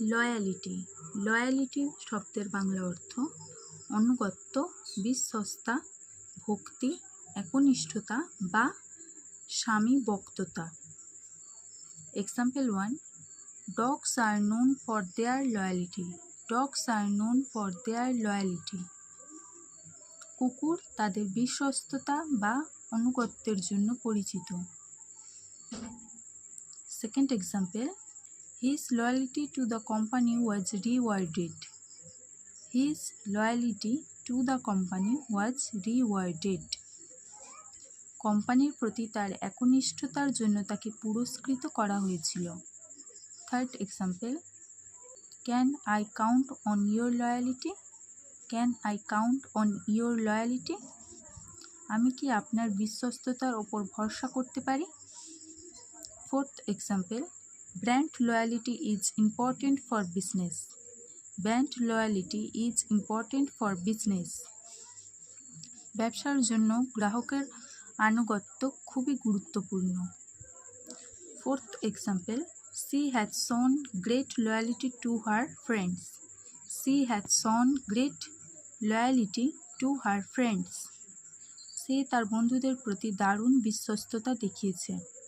Loyalty. Loyalty শব্দের বাংলা অর্থ অনুগত্য, বিশ্বস্তা, ভক্তি, একনিষ্ঠতা বা স্বামীভক্ততা। Example 1, dogs are known for their loyalty. Dogs are known for their loyalty. কুকুর তাদের বিশ্বস্ততা বা অনুগত্যের জন্য পরিচিত। Second example, His loyalty to the company was rewarded. His loyalty to the company was rewarded. কোম্পানির প্রতি তার একনিষ্ঠতার জন্য তাকে পুরস্কৃত করা হয়েছিল। Third example, Can I count on your loyalty? Can I count on your loyalty? আমি কি আপনার বিশ্বস্ততার ওপর ভরসা করতে পারি? Fourth example, Brand loyalty is important for business. Brand loyalty is important for business. ব্যবসার জন্য গ্রাহকের আনুগত্য খুবই গুরুত্বপূর্ণ। Fourth example, She has shown great loyalty to her friends. She has shown great loyalty to her friends. সে তার বন্ধুদের প্রতি দারুণ বিশ্বস্ততা দেখিয়েছে।